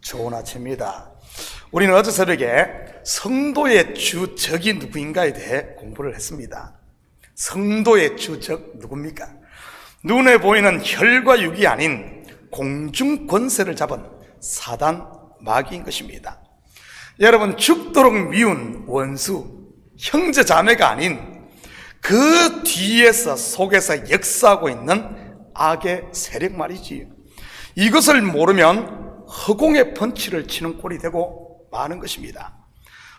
좋은 아침입니다. 우리는 어제 새벽에 성도의 주적이 누구인가에 대해 공부를 했습니다. 성도의 주적 누굽니까? 눈에 보이는 혈과 육이 아닌 공중 권세를 잡은 사단 마귀인 것입니다. 여러분, 죽도록 미운 원수, 형제 자매가 아닌 그 뒤에서 속에서 역사하고 있는 악의 세력 말이지요. 이것을 모르면 허공에 펀치를 치는 꼴이 되고 마는 것입니다.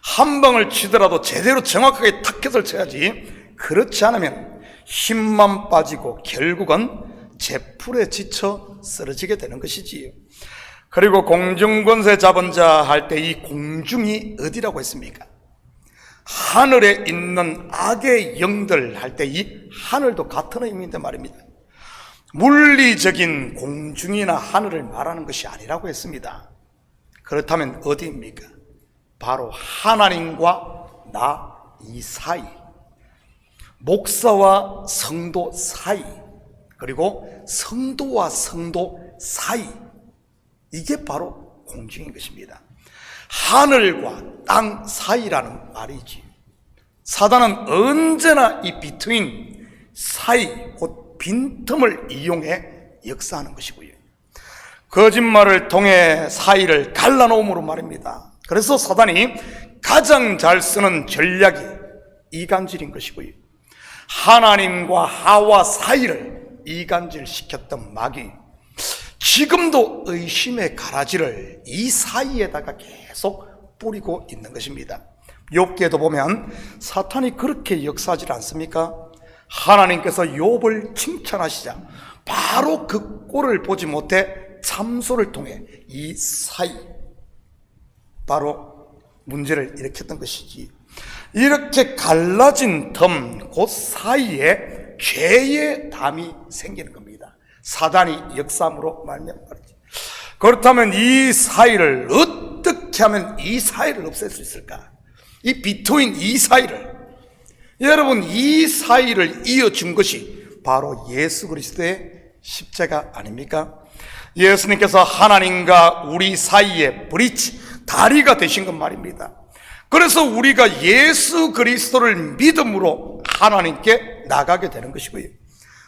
한 방을 치더라도 제대로 정확하게 타켓을 쳐야지, 그렇지 않으면 힘만 빠지고 결국은 제풀에 지쳐 쓰러지게 되는 것이지요. 그리고 공중권세 잡은 자 할 때 이 공중이 어디라고 했습니까? 하늘에 있는 악의 영들 할 때 이 하늘도 같은 의미인데 말입니다. 물리적인 공중이나 하늘을 말하는 것이 아니라고 했습니다. 그렇다면 어디입니까? 바로 하나님과 나 이 사이, 목사와 성도 사이, 그리고 성도와 성도 사이, 이게 바로 공중인 것입니다. 하늘과 땅 사이라는 말이지. 사단은 언제나 이 비트윈 사이, 곧 빈틈을 이용해 역사하는 것이고요. 거짓말을 통해 사이를 갈라놓음으로 말입니다. 그래서 사단이 가장 잘 쓰는 전략이 이간질인 것이고요. 하나님과 하와 사이를 이간질시켰던 마귀, 지금도 의심의 가라지를 이 사이에다가 계속 뿌리고 있는 것입니다. 욥기에도 보면 사탄이 그렇게 역사하지 않습니까? 하나님께서 욥을 칭찬하시자 바로 그 꼴을 보지 못해 참소를 통해 이 사이, 바로 문제를 일으켰던 것이지. 이렇게 갈라진 덤, 그 사이에 죄의 담이 생기는 겁니다. 사단이 역사함으로 말미암아 말이지. 그렇다면 이 사이를 어떻게 하면 이 사이를 없앨 수 있을까? 이 비트윈 이 사이를, 여러분, 이 사이를 이어준 것이 바로 예수 그리스도의 십자가 아닙니까? 예수님께서 하나님과 우리 사이에 브리지, 다리가 되신 것 말입니다. 그래서 우리가 예수 그리스도를 믿음으로 하나님께 나가게 되는 것이고요.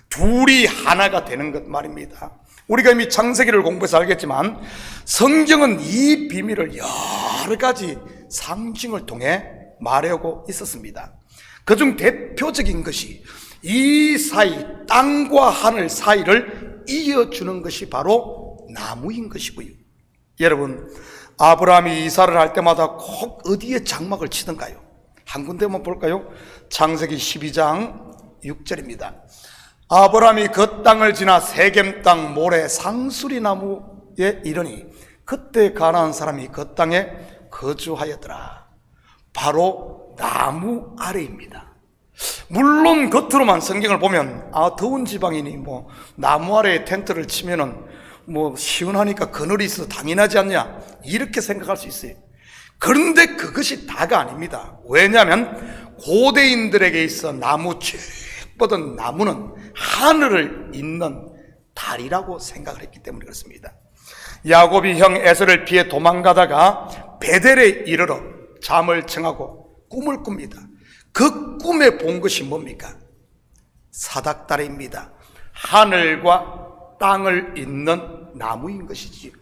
둘이 하나가 되는 것 말입니다. 우리가 이미 창세기를 공부해서 알겠지만 성경은 이 비밀을 여러 가지 상징을 통해 말하고 있었습니다. 그중 대표적인 것이 이 사이, 땅과 하늘 사이를 이어주는 것이 바로 나무인 것이고요. 여러분, 아브라함이 이사를 할 때마다 꼭 어디에 장막을 치던가요? 한 군데만 볼까요? 창세기 12장 6절입니다. 아브라함이 그 땅을 지나 세겜 땅 모래 상수리 나무에 이르니 그때 가나안 사람이 그 땅에 거주하였더라. 바로 나무 아래입니다. 물론 겉으로만 성경을 보면 더운 지방이니 나무 아래에 텐트를 치면은 시원하니까 그늘이 있어서 당연하지 않냐, 이렇게 생각할 수 있어요. 그런데 그것이 다가 아닙니다. 왜냐하면 고대인들에게 있어 나무 쭉 뻗은 나무는 하늘을 잇는 달이라고 생각을 했기 때문에 그렇습니다. 야곱이 형 에서를 피해 도망가다가 베델에 이르러 잠을 청하고 꿈을 꿉니다. 그 꿈에 본 것이 뭡니까? 사닥다리입니다. 하늘과 땅을 잇는 나무인 것이지요.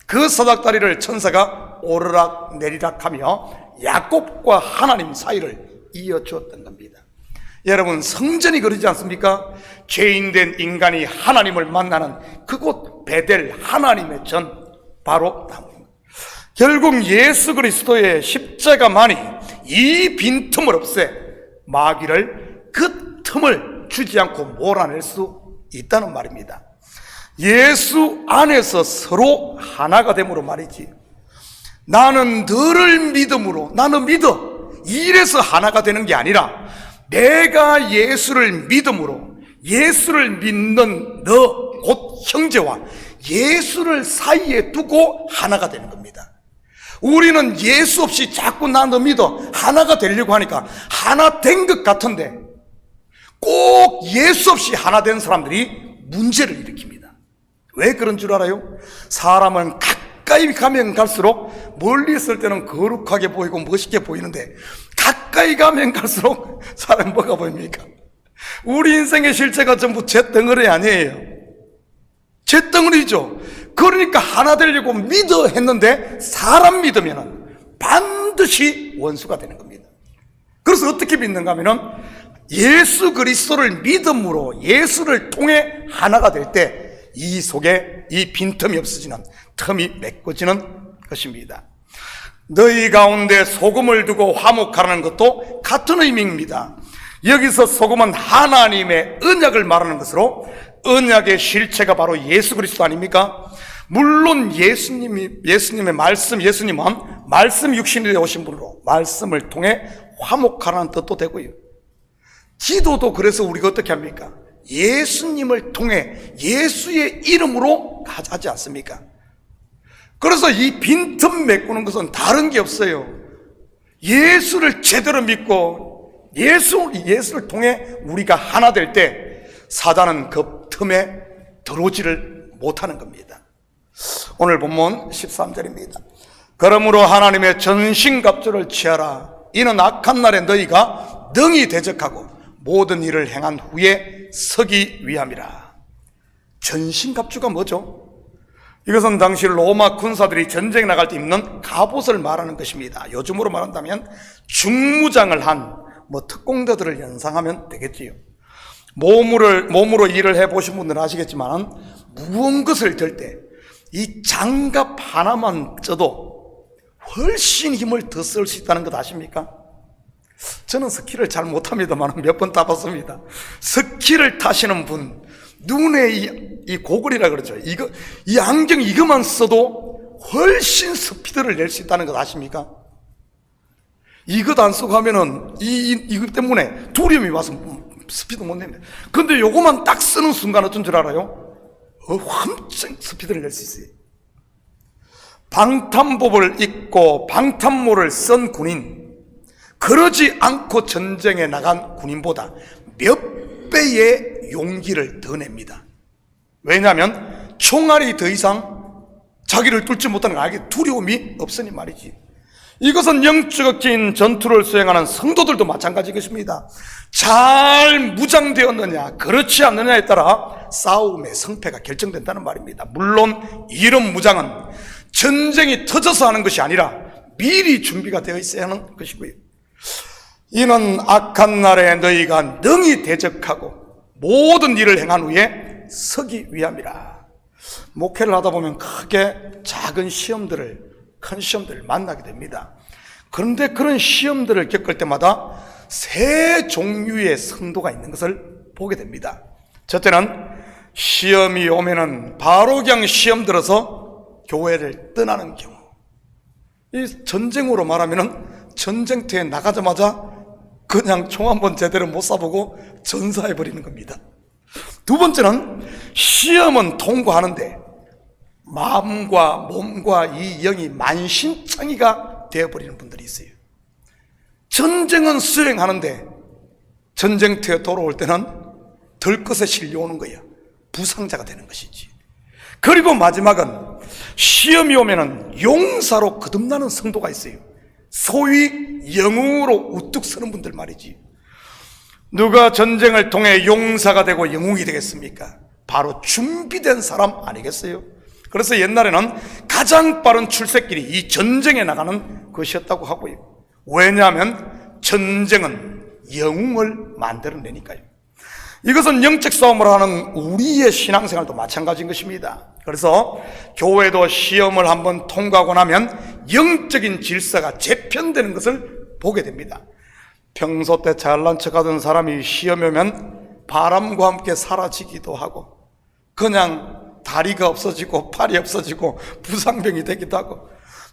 그 사닥다리를 천사가 오르락 내리락 하며 야곱과 하나님 사이를 이어주었던 겁니다. 여러분, 성전이 그러지 않습니까? 죄인된 인간이 하나님을 만나는 그곳 베델, 하나님의 전, 바로 나무입니다. 결국 예수 그리스도의 십자가만이 이 빈틈을 없애 마귀를 그 틈을 주지 않고 몰아낼 수 있다는 말입니다. 예수 안에서 서로 하나가 됨으로 말이지. 나는 너를 믿음으로, 나는 믿어, 이래서 하나가 되는 게 아니라 내가 예수를 믿음으로, 예수를 믿는 너 곧 형제와 예수를 사이에 두고 하나가 되는 겁니다. 우리는 예수 없이 자꾸 나 너 믿어 하나가 되려고 하니까 하나 된 것 같은데 꼭 예수 없이 하나 된 사람들이 문제를 일으킵니다. 왜 그런 줄 알아요? 사람은 가까이 가면 갈수록 멀리 있을 때는 거룩하게 보이고 멋있게 보이는데 가까이 가면 갈수록 사람이 뭐가 보입니까? 우리 인생의 실체가 전부 잿덩어리 아니에요. 잿덩어리죠. 그러니까 하나 되려고 믿어 했는데 사람 믿으면 반드시 원수가 되는 겁니다. 그래서 어떻게 믿는가 하면은 예수 그리스도를 믿음으로 예수를 통해 하나가 될 때 이 속에 이 빈틈이 없어지는, 틈이 메꿔지는 것입니다. 너희 가운데 소금을 두고 화목하라는 것도 같은 의미입니다. 여기서 소금은 하나님의 언약을 말하는 것으로 언약의 실체가 바로 예수 그리스도 아닙니까? 물론 예수님의 말씀, 예수님은 말씀 육신이 되어 오신 분으로 말씀을 통해 화목하라는 뜻도 되고요. 기도도 그래서 우리가 어떻게 합니까? 예수님을 통해 예수의 이름으로 하지 않습니까? 그래서 이 빈틈 메꾸는 것은 다른 게 없어요. 예수를 제대로 믿고 예수를 통해 우리가 하나 될 때 사단은 그 틈에 들어오지를 못하는 겁니다. 오늘 본문 13절입니다. 그러므로 하나님의 전신갑주를 취하라. 이는 악한 날에 너희가 능히 대적하고 모든 일을 행한 후에 서기 위함이라. 전신갑주가 뭐죠? 이것은 당시 로마 군사들이 전쟁에 나갈 때 입는 갑옷을 말하는 것입니다. 요즘으로 말한다면 중무장을 한 특공대들을 연상하면 되겠지요. 몸으로 일을 해보신 분들은 아시겠지만 무거운 것을 들 때 이 장갑 하나만 쪄도 훨씬 힘을 더 쓸 수 있다는 것 아십니까? 저는 스키를 잘 못합니다만 몇 번 타봤습니다. 스키를 타시는 분 눈에 이 고글이라 그러죠. 이 안경 이거만 써도 훨씬 스피드를 낼 수 있다는 것 아십니까? 이것 안 쓰고 하면은 이것 때문에 두려움이 와서 스피드 못 냅니다. 근데 요거만 딱 쓰는 순간 어떤 줄 알아요? 엄청 스피드를 낼 수 있어요. 방탄복을 입고 방탄모를 쓴 군인, 그러지 않고 전쟁에 나간 군인보다 몇 배의 용기를 더 냅니다. 왜냐하면 총알이 더 이상 자기를 뚫지 못하는 거 알게 두려움이 없으니 말이지. 이것은 영적인 전투를 수행하는 성도들도 마찬가지 것입니다. 잘 무장되었느냐 그렇지 않느냐에 따라 싸움의 성패가 결정된다는 말입니다. 물론 이런 무장은 전쟁이 터져서 하는 것이 아니라 미리 준비가 되어 있어야 하는 것이고요. 이는 악한 날에 너희가 능히 대적하고 모든 일을 행한 후에 서기 위함이라. 목회를 하다 보면 크게 작은 시험들을, 큰 시험들을 만나게 됩니다. 그런데 그런 시험들을 겪을 때마다 세 종류의 성도가 있는 것을 보게 됩니다. 첫째는 시험이 오면은 바로 그냥 시험 들어서 교회를 떠나는 경우. 이 전쟁으로 말하면은 전쟁터에 나가자마자 그냥 총 한 번 제대로 못 쏴보고 전사해버리는 겁니다. 두 번째는 시험은 통과하는데 마음과 몸과 이 영이 만신창이가 되어버리는 분들이 있어요. 전쟁은 수행하는데 전쟁터에 돌아올 때는 들것에 실려오는 거예요. 부상자가 되는 것이지. 그리고 마지막은 시험이 오면은 용사로 거듭나는 성도가 있어요. 소위 영웅으로 우뚝 서는 분들 말이지. 누가 전쟁을 통해 용사가 되고 영웅이 되겠습니까? 바로 준비된 사람 아니겠어요? 그래서 옛날에는 가장 빠른 출세길이 이 전쟁에 나가는 것이었다고 하고요. 왜냐하면 전쟁은 영웅을 만들어내니까요. 이것은 영적 싸움을 하는 우리의 신앙생활도 마찬가지인 것입니다. 그래서 교회도 시험을 한번 통과하고 나면 영적인 질서가 재편되는 것을 보게 됩니다. 평소 때 잘난 척하던 사람이 시험이 오면 바람과 함께 사라지기도 하고 그냥 다리가 없어지고 팔이 없어지고 부상병이 되기도 하고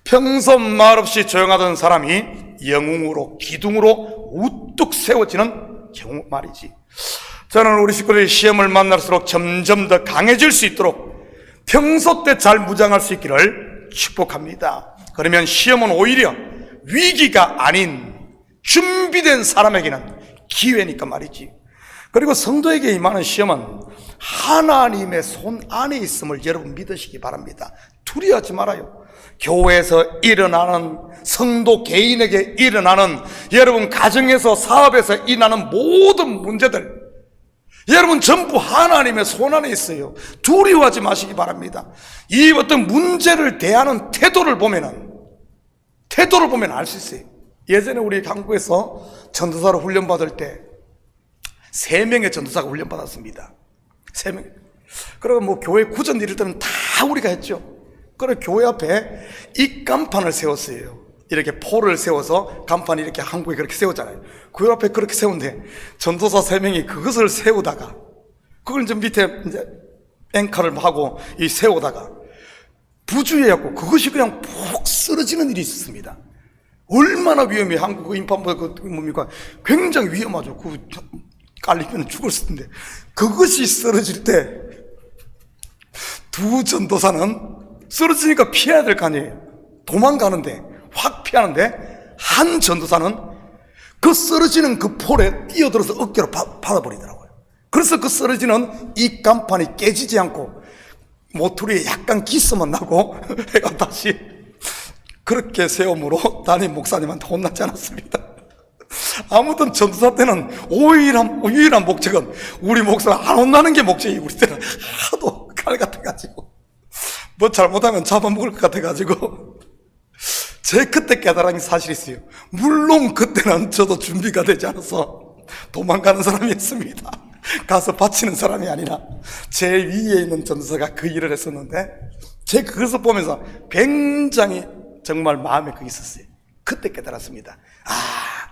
평소 말없이 조용하던 사람이 영웅으로 기둥으로 우뚝 세워지는 경우 말이지. 저는 우리 식구들이 시험을 만날수록 점점 더 강해질 수 있도록 평소 때 잘 무장할 수 있기를 축복합니다. 그러면 시험은 오히려 위기가 아닌 준비된 사람에게는 기회니까 말이지. 그리고 성도에게 임하는 시험은 하나님의 손 안에 있음을 여러분 믿으시기 바랍니다. 두려워하지 말아요. 교회에서 일어나는, 성도 개인에게 일어나는, 여러분 가정에서 사업에서 일어나는 모든 문제들, 여러분 전부 하나님의 손 안에 있어요. 두려워하지 마시기 바랍니다. 이 어떤 문제를 대하는 태도를 보면 알 수 있어요. 예전에 우리 한국에서 전도사로 훈련받을 때 3명의 전도사가 훈련받았습니다. 3명. 그리고 뭐 교회 구전 이럴 때는 다 우리가 했죠. 그리고 교회 앞에 이 간판을 세웠어요. 이렇게 포를 세워서 간판이 이렇게 한국에 그렇게 세우잖아요. 교회 앞에 그렇게 세운데 전도사 3명이 그것을 세우다가, 그걸 이제 밑에 이제 앵커를 하고 이 세우다가 부주의해갖고 그것이 그냥 푹 쓰러지는 일이 있었습니다. 얼마나 위험해. 한국 인파보다 뭡니까? 굉장히 위험하죠. 그 깔리면 죽을 텐데. 그것이 쓰러질 때 두 전도사는 쓰러지니까 피해야 될 거 아니에요. 도망가는데, 확 피하는데, 한 전도사는 그 쓰러지는 그 폴에 뛰어들어서 어깨로 받아버리더라고요. 그래서 그 쓰러지는 이 간판이 깨지지 않고 모퉁이에 약간 기스만 나고 해가 다시 그렇게 세움으로 담임 목사님한테 혼나지 않았습니다. 아무튼 전도사 때는 유일한 목적은 우리 목사가 안 혼나는 게 목적이에요. 우리 때는 하도 칼 같아가지고 뭐 잘못하면 잡아먹을 것 같아가지고 제 그때 깨달은 사실이 있어요. 물론 그때는 저도 준비가 되지 않아서 도망가는 사람이었습니다. 가서 바치는 사람이 아니라 제 위에 있는 전도사가 그 일을 했었는데, 제가 그것을 보면서 굉장히 정말 마음에 그게 있었어요. 그때 깨달았습니다.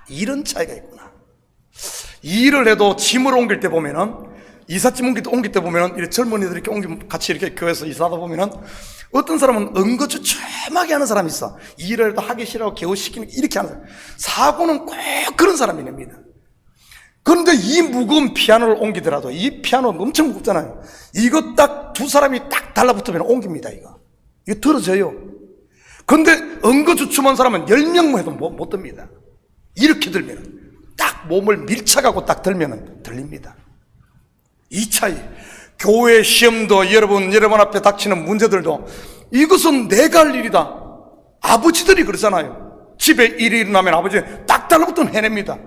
이런 차이가 있구나. 일을 해도 짐을 옮길 때 보면은, 이삿짐 옮길 때 보면은, 이렇게 젊은이들이 이렇게 같이 이렇게 교회에서 이사하다 보면은, 어떤 사람은 은거주춤하게 하는 사람이 있어. 일을 해도 하기 싫어하고 개우시키는 이렇게 하는 사람. 사고는 꼭 그런 사람이 냅니다. 그런데 이 무거운 피아노를 옮기더라도, 이 피아노는 엄청 무겁잖아요. 이거 딱 두 사람이 딱 달라붙으면 옮깁니다, 이거 들어져요. 그런데 은거주춤한 사람은 10명만 해도 못 듭니다. 이렇게 들면, 딱 몸을 밀착하고 딱 들면 들립니다. 이 차이. 교회 시험도 여러분 앞에 닥치는 문제들도 이것은 내가 할 일이다. 아버지들이 그러잖아요. 집에 일이 일어나면 아버지 딱 달라붙으면 해냅니다.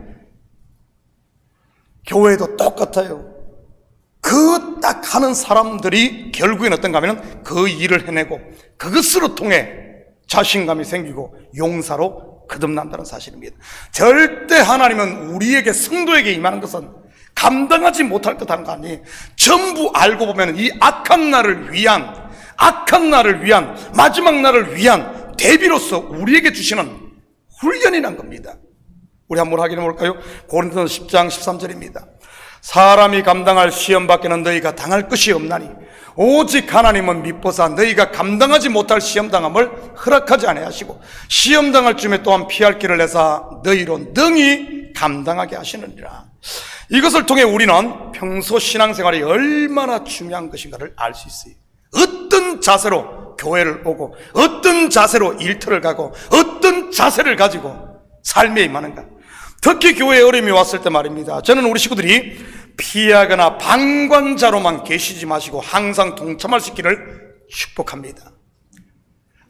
교회도 똑같아요. 그 딱 하는 사람들이 결국엔 어떤가 하면 그 일을 해내고 그것으로 통해 자신감이 생기고 용사로 거듭난다는 사실입니다. 절대 하나님은 우리에게, 성도에게 임하는 것은 감당하지 못할 듯 하는 거 아니에요. 전부 알고 보면 이 악한 날을 위한 마지막 날을 위한 대비로서 우리에게 주시는 훈련이란 겁니다. 우리 한번 확인해 볼까요? 고린도서 10장 13절입니다. 사람이 감당할 시험 밖에는 너희가 당할 것이 없나니 오직 하나님은 미뻐사 너희가 감당하지 못할 시험당함을 허락하지 아니하시고 시험당할 쯤에 또한 피할 길을 내사 너희로 능히 감당하게 하시느니라. 이것을 통해 우리는 평소 신앙생활이 얼마나 중요한 것인가를 알 수 있어요. 어떤 자세로 교회를 오고 어떤 자세로 일터를 가고 어떤 자세를 가지고 삶에 임하는가. 특히 교회에 어려움이 왔을 때 말입니다. 저는 우리 식구들이 피하거나 방관자로만 계시지 마시고 항상 동참할 수 있기를 축복합니다.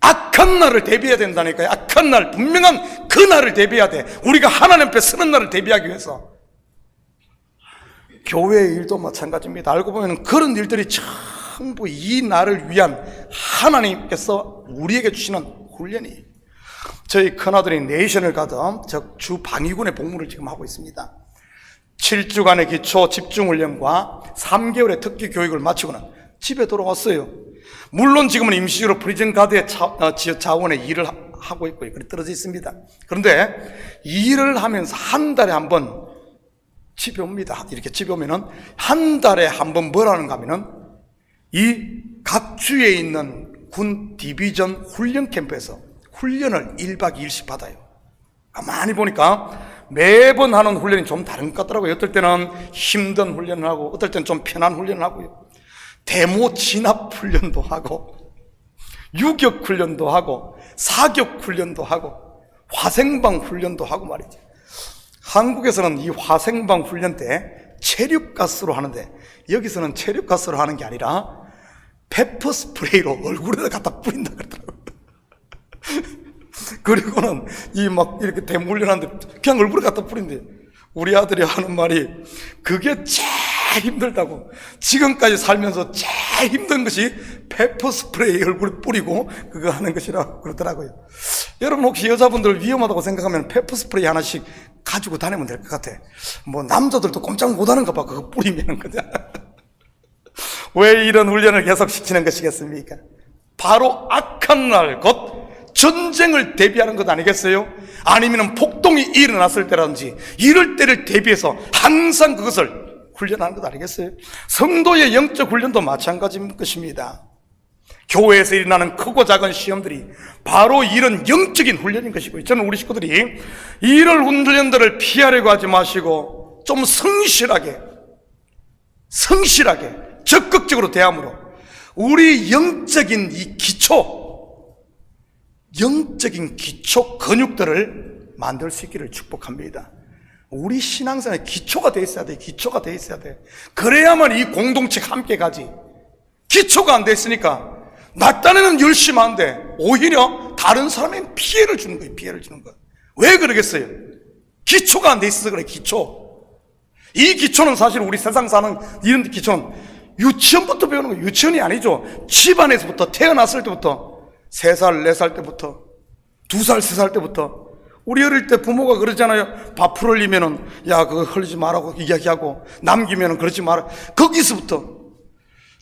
악한 날을 대비해야 된다니까요. 악한 날, 분명한 그 날을 대비해야 돼. 우리가 하나님 앞에 서는 날을 대비하기 위해서. 교회의 일도 마찬가지입니다. 알고 보면 그런 일들이 전부 이 날을 위한 하나님께서 우리에게 주시는 훈련이에요. 저희 큰아들이 내신을 가던 주 방위군의 복무를 지금 하고 있습니다. 7주간의 기초 집중훈련과 3개월의 특기 교육을 마치고는 집에 돌아왔어요. 물론 지금은 임시적으로 프리즌 가드의 자원의 일을 하고 있고요. 그렇게 떨어져 있습니다. 그런데 일을 하면서 한 달에 한 번 집에 옵니다. 이렇게 집에 오면은 한 달에 한 번 뭐라는가 하면은 이 각 주에 있는 군 디비전 훈련 캠프에서 훈련을 1박 2일씩 받아요. 가만히 보니까 매번 하는 훈련이 좀 다른 것 같더라고요. 어떨 때는 힘든 훈련을 하고 어떨 때는 좀 편한 훈련을 하고요. 데모 진압 훈련도 하고 유격 훈련도 하고 사격 훈련도 하고 화생방 훈련도 하고 말이죠. 한국에서는 이 화생방 훈련 때 체류가스로 하는데 여기서는 체류가스로 하는 게 아니라 페퍼 스프레이로 얼굴에다 갖다 뿌린다 그러더라고요. 그리고는 이 막 이렇게 대물련하는데 그냥 얼굴에 갖다 뿌린대. 우리 아들이 하는 말이 그게 제일 힘들다고. 지금까지 살면서 제일 힘든 것이 페퍼 스프레이 얼굴에 뿌리고 그거 하는 것이라고 그러더라고요. 여러분 혹시 여자분들 위험하다고 생각하면 페퍼 스프레이 하나씩 가지고 다니면 될 것 같아. 뭐 남자들도 꼼짝 못하는가 봐. 그거 뿌리면 그냥. 왜 이런 훈련을 계속 시키는 것이겠습니까? 바로 악한 날, 곧 전쟁을 대비하는 것 아니겠어요? 아니면 폭동이 일어났을 때라든지 이럴 때를 대비해서 항상 그것을 훈련하는 것 아니겠어요? 성도의 영적 훈련도 마찬가지인 것입니다. 교회에서 일어나는 크고 작은 시험들이 바로 이런 영적인 훈련인 것이고, 저는 우리 식구들이 이런 훈련들을 피하려고 하지 마시고 좀 성실하게 적극적으로 대함으로 우리 영적인 이 영적인 기초 근육들을 만들 수 있기를 축복합니다. 우리 신앙생활에 기초가 돼 있어야 돼. 기초가 돼 있어야 돼. 그래야만 이 공동체가 함께 가지. 기초가 안 돼 있으니까 나 딴에는 열심히 하는데 오히려 다른 사람에게 피해를 주는 거예요. 피해를 주는 거예요. 왜 그러겠어요? 기초가 안 돼 있어서 그래. 기초. 이 기초는 사실 우리 세상 사는 이런 기초는 유치원부터 배우는 거예요. 유치원이 아니죠. 집안에서부터, 태어났을 때부터, 3살, 4살 때부터, 2살, 3살 때부터. 우리 어릴 때 부모가 그러잖아요. 밥풀 흘리면은 야 그거 흘리지 말라고 이야기하고, 남기면은 그러지 마라. 거기서부터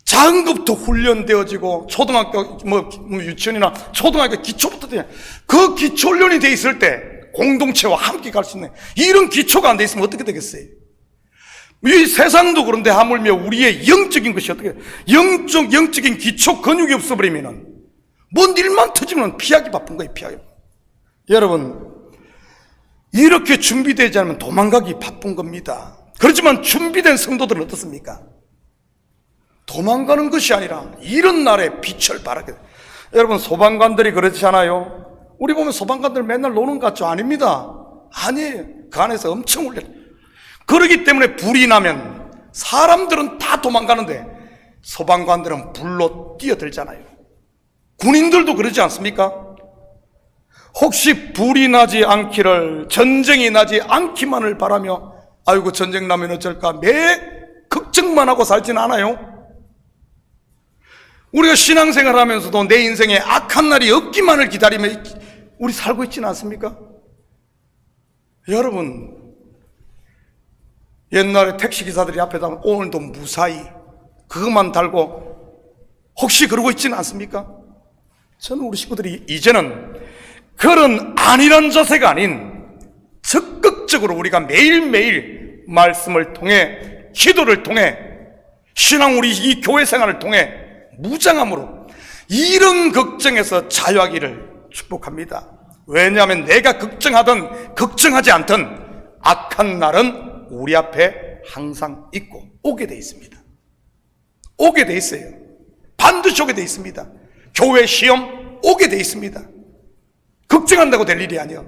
작은 것부터 훈련되어지고, 초등학교 유치원이나 초등학교 기초부터 돼. 그 기초 훈련이 돼 있을 때 공동체와 함께 갈 수 있는 이런 기초가 안 돼 있으면 어떻게 되겠어요? 이 세상도 그런데 하물며 우리의 영적인 것이 어떻게 영적인 기초 근육이 없어버리면은 뭔 일만 터지면 피하기 바쁜 거예요. 피하기. 여러분, 이렇게 준비되지 않으면 도망가기 바쁜 겁니다. 그렇지만 준비된 성도들은 어떻습니까? 도망가는 것이 아니라 이런 날에 빛을 발하게 돼요. 여러분, 소방관들이 그렇잖아요. 우리 보면 소방관들 맨날 노는 것 같죠? 아닙니다. 아니에요. 그 안에서 엄청 훈련. 그러기 때문에 불이 나면 사람들은 다 도망가는데 소방관들은 불로 뛰어들잖아요. 군인들도 그러지 않습니까? 혹시 불이 나지 않기를, 전쟁이 나지 않기만을 바라며 아이고 전쟁 나면 어쩔까 매 걱정만 하고 살진 않아요. 우리가 신앙생활 하면서도 내 인생에 악한 날이 없기만을 기다리며 우리 살고 있지는 않습니까? 여러분, 옛날에 택시기사들이 앞에 다면 오늘도 무사히 그것만 달고 혹시 그러고 있지는 않습니까? 저는 우리 식구들이 이제는 그런 안일한 자세가 아닌 적극적으로 우리가 매일매일 말씀을 통해, 기도를 통해, 신앙 우리 이 교회 생활을 통해 무장함으로 이런 걱정에서 자유하기를 축복합니다. 왜냐하면 내가 걱정하든 걱정하지 않든 악한 날은 우리 앞에 항상 있고 오게 돼 있습니다. 오게 돼 있어요. 반드시 오게 돼 있습니다. 교회 시험 오게 돼 있습니다. 걱정한다고 될 일이 아니야.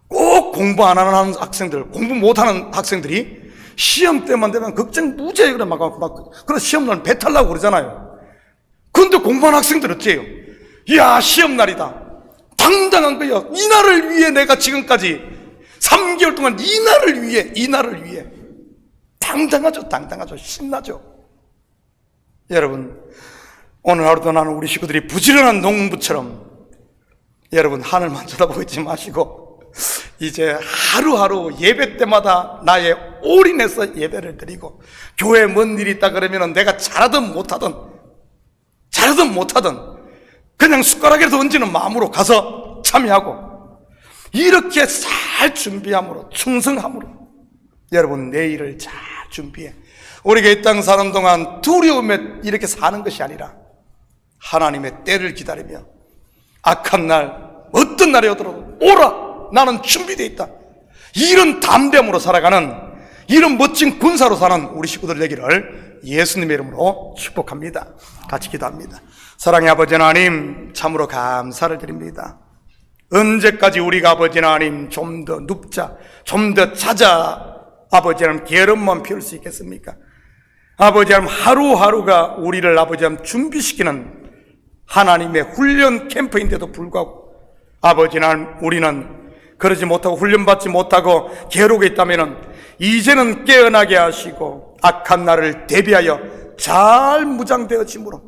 꼭 공부 안 하는 학생들, 공부 못하는 학생들이 시험 때만 되면 걱정 무지하게 그래 막 그래 시험날 배탈 나고 그러잖아요. 그런데 공부하는 학생들 어째요? 이야 시험 날이다. 당당한 거야. 이 날을 위해 내가 지금까지 3개월 동안 이 날을 위해 당당하죠. 신나죠. 여러분, 오늘 하루도 나는 우리 식구들이 부지런한 농부처럼 여러분 하늘만 쳐다보고 있지 마시고 이제 하루하루 예배 때마다 나의 올인해서 예배를 드리고, 교회에 뭔 일이 있다 그러면 내가 잘하든 못하든 그냥 숟가락이라도 얹는 마음으로 가서 참여하고, 이렇게 잘 준비함으로, 충성함으로 여러분 내일을 잘 준비해 우리가 이 땅 사는 동안 두려움에 이렇게 사는 것이 아니라 하나님의 때를 기다리며 악한 날 어떤 날이 오더라도 오라 나는 준비되어 있다, 이런 담대함으로 살아가는 이런 멋진 군사로 사는 우리 식구들 되기를 예수님의 이름으로 축복합니다. 같이 기도합니다. 사랑의 아버지 하나님, 참으로 감사를 드립니다. 언제까지 우리가 아버지 하나님 좀 더 눕자, 좀 더 자자 아버지 하나님 게으름만 피울 수 있겠습니까? 아버지 하나님 하루하루가 우리를 아버지 하나님 준비시키는 하나님의 훈련 캠프인데도 불구하고 아버지 하나님, 우리는 그러지 못하고 훈련받지 못하고 괴로게 있다면 이제는 깨어나게 하시고 악한 날을 대비하여 잘 무장되어짐으로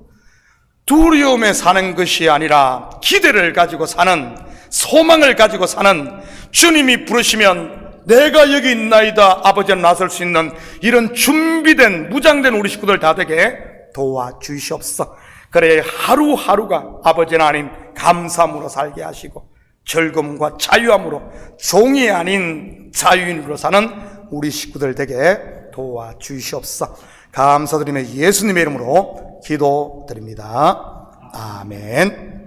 두려움에 사는 것이 아니라 기대를 가지고 사는, 소망을 가지고 사는, 주님이 부르시면 내가 여기 있나이다 아버지는 나설 수 있는 이런 준비된 무장된 우리 식구들 다 되게 도와주시옵소서. 그래 하루하루가 아버지 하나님 감사함으로 살게 하시고 즐거움과 자유함으로 종이 아닌 자유인으로 사는 우리 식구들 되게 도와주시옵소서. 감사드리며 예수님의 이름으로 기도드립니다. 아멘.